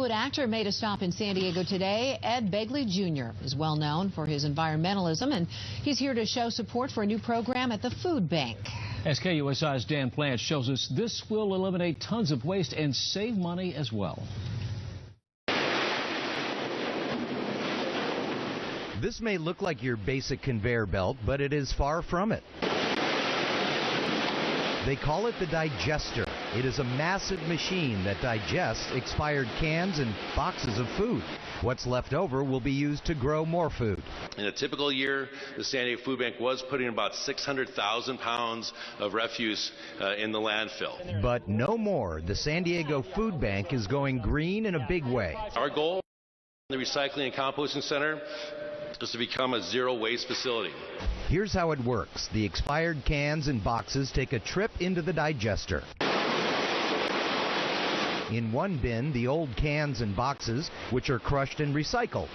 Hollywood actor made a stop in San Diego today. Ed Begley Jr. is well known for his environmentalism, and he's here to show support for a new program at the food bank. As KUSI's Dan Plant shows us, this will eliminate tons of waste and save money as well. This may look like your basic conveyor belt, but it is far from it. They call it the digester. It is a massive machine that digests expired cans and boxes of food. What's left over will be used to grow more food. In a typical year, the San Diego Food Bank was putting about 600,000 pounds of refuse in the landfill. But no more. The San Diego Food Bank is going green in a big way. Our goal in the Recycling and Composting Center is to become a zero-waste facility. Here's how it works. The expired cans and boxes take a trip into the digester. In one bin, the old cans and boxes, which are crushed and recycled.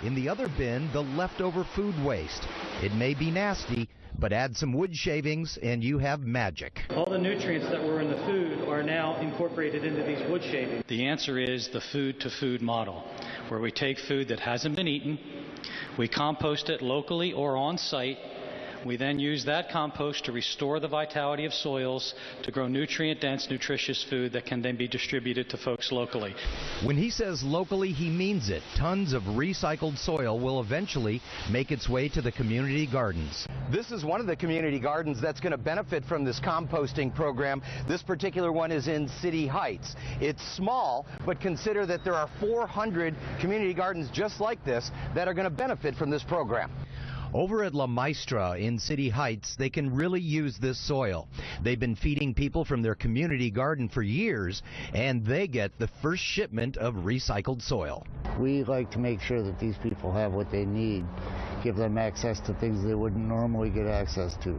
In the other bin, the leftover food waste. It may be nasty, but add some wood shavings and you have magic. All the nutrients that were in the food are now incorporated into these wood shavings. The answer is the food-to-food model, where we take food that hasn't been eaten, we compost it locally or on site. We then use that compost to restore the vitality of soils to grow nutrient-dense, nutritious food that can then be distributed to folks locally. When he says locally, he means it. Tons of recycled soil will eventually make its way to the community gardens. This is one of the community gardens that's going to benefit from this composting program. This particular one is in City Heights. It's small, but consider that there are 400 community gardens just like this that are going to benefit from this program. Over at La Maestra in City Heights, they can really use this soil. They've been feeding people from their community garden for years, and they get the first shipment of recycled soil. We like to make sure that these people have what they need, give them access to things they wouldn't normally get access to.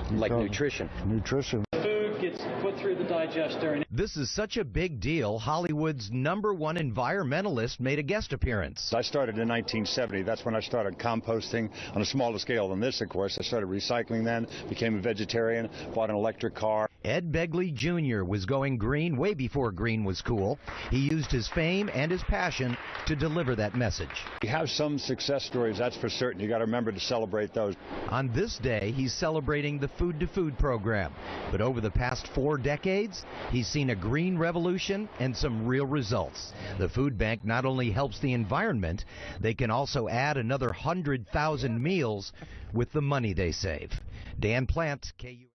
Like nutrition. Nutrition. Food gets put through the digester. And this is such a big deal, Hollywood's #1 environmentalist made a guest appearance. I started in 1970. That's when I started composting on a smaller scale than this, of course. I started recycling then, became a vegetarian, bought an electric car. Ed Begley Jr. was going green way before green was cool. He used his fame and his passion to deliver that message. We have some success stories, that's for certain. You got to remember to celebrate those. On this day, he's celebrating the food-to-food program. But over the past 4 decades, he's seen a green revolution and some real results. The food bank not only helps the environment, they can also add another 100,000 meals with the money they save. Dan Plant, KU.